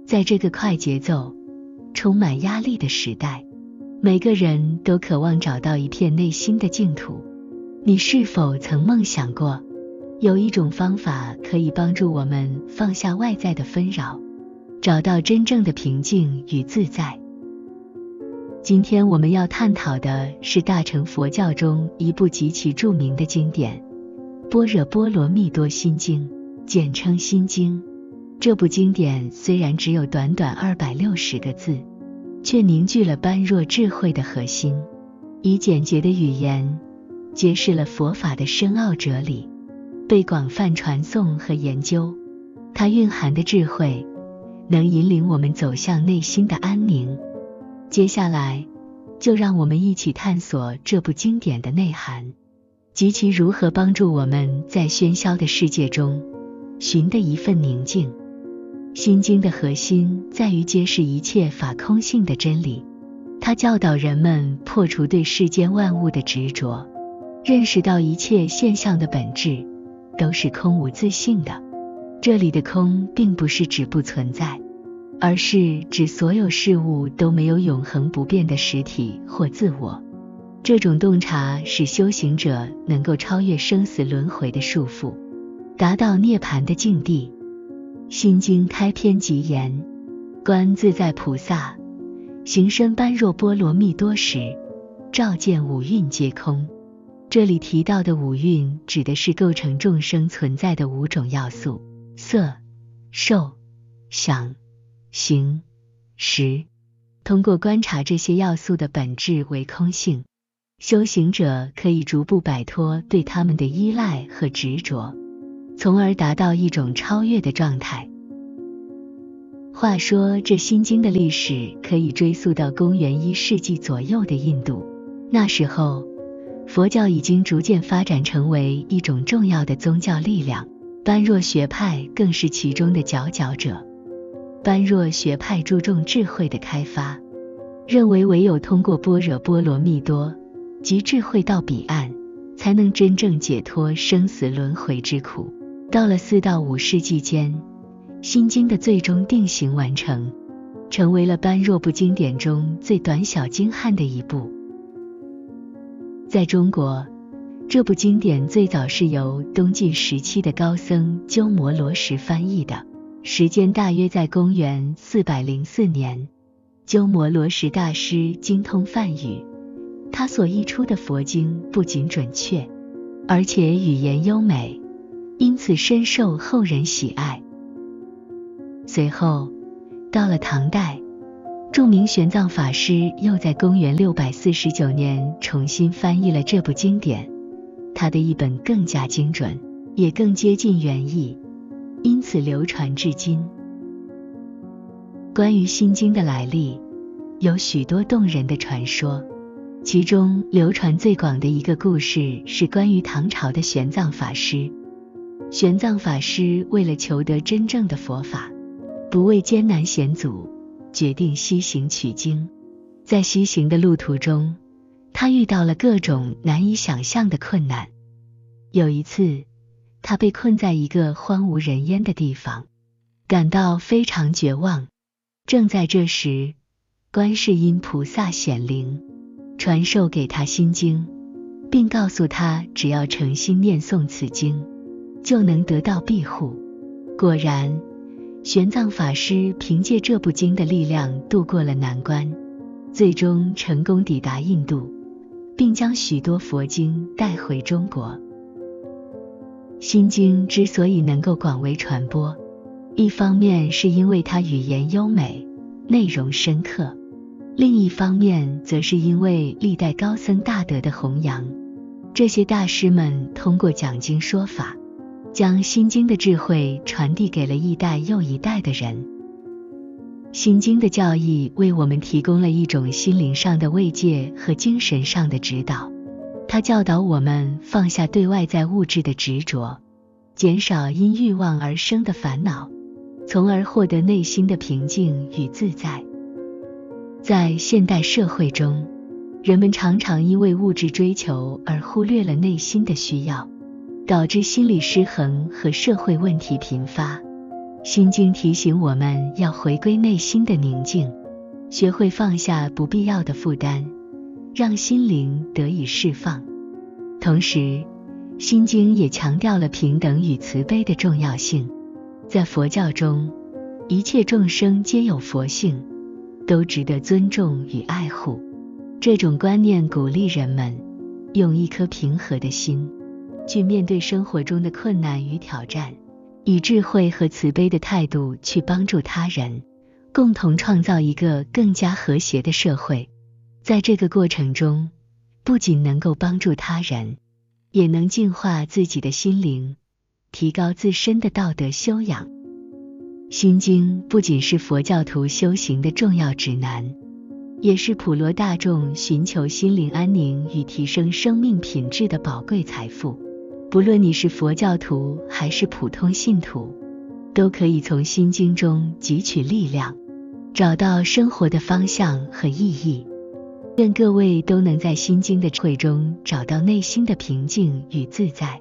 在这个快节奏、充满压力的时代，每个人都渴望找到一片内心的净土。你是否曾梦想过，有一种方法可以帮助我们放下外在的纷扰，找到真正的平静与自在？今天我们要探讨的是大乘佛教中一部极其著名的经典《般若波罗蜜多心经》，简称心经。这部经典虽然只有短短260个字，却凝聚了般若智慧的核心，以简洁的语言揭示了佛法的深奥哲理，被广泛传颂和研究。它蕴含的智慧能引领我们走向内心的安宁。接下来就让我们一起探索这部经典的内涵，及其如何帮助我们在喧嚣的世界中寻得一份宁静。心经的核心在于揭示一切法空性的真理，它教导人们破除对世间万物的执着，认识到一切现象的本质都是空无自性的。这里的空并不是指不存在，而是指所有事物都没有永恒不变的实体或自我。这种洞察使修行者能够超越生死轮回的束缚，达到涅槃的境地。心经开篇即言：观自在菩萨行深般若波罗蜜多时，照见五蕴皆空。这里提到的五蕴指的是构成众生存在的5种要素：色、受、想、行、识。通过观察这些要素的本质为空性，修行者可以逐步摆脱对他们的依赖和执着，从而达到一种超越的状态。话说这心经的历史可以追溯到公元1世纪左右的印度，那时候佛教已经逐渐发展成为一种重要的宗教力量，般若学派更是其中的佼佼者。般若学派注重智慧的开发，认为唯有通过般若波罗蜜多即智慧到彼岸，才能真正解脱生死轮回之苦。到了4到5世纪间，心经的最终定型完成，成为了般若部经典中最短小精悍的一部。在中国，这部经典最早是由东晋时期的高僧鸠摩罗什翻译的，时间大约在公元404年。鸠摩罗什大师精通梵语，他所译出的佛经不仅准确，而且语言优美，因此深受后人喜爱。随后到了唐代，著名玄奘法师又在公元649年重新翻译了这部经典，他的译本更加精准，也更接近原意，因此流传至今。关于心经的来历，有许多动人的传说，其中流传最广的一个故事是关于唐朝的玄奘法师。玄奘法师为了求得真正的佛法，不畏艰难险阻，决定西行取经。在西行的路途中，他遇到了各种难以想象的困难。有一次，他被困在一个荒无人烟的地方，感到非常绝望。正在这时，观世音菩萨显灵，传授给他心经，并告诉他只要诚心念诵此经，就能得到庇护。果然，玄奘法师凭借这部经的力量度过了难关，最终成功抵达印度，并将许多佛经带回中国。心经之所以能够广为传播，一方面是因为它语言优美，内容深刻，另一方面则是因为历代高僧大德的弘扬。这些大师们通过讲经说法，将心经的智慧传递给了一代又一代的人。心经的教义为我们提供了一种心灵上的慰藉和精神上的指导，它教导我们放下对外在物质的执着，减少因欲望而生的烦恼，从而获得内心的平静与自在。在现代社会中，人们常常因为物质追求而忽略了内心的需要，导致心理失衡和社会问题频发。心经提醒我们要回归内心的宁静，学会放下不必要的负担，让心灵得以释放。同时，心经也强调了平等与慈悲的重要性。在佛教中，一切众生皆有佛性，都值得尊重与爱护。这种观念鼓励人们用一颗平和的心去面对生活中的困难与挑战，以智慧和慈悲的态度去帮助他人，共同创造一个更加和谐的社会。在这个过程中，不仅能够帮助他人，也能净化自己的心灵，提高自身的道德修养。心经不仅是佛教徒修行的重要指南，也是普罗大众寻求心灵安宁与提升生命品质的宝贵财富。不论你是佛教徒还是普通信徒，都可以从心经中汲取力量，找到生活的方向和意义。愿各位都能在心经的智慧中找到内心的平静与自在。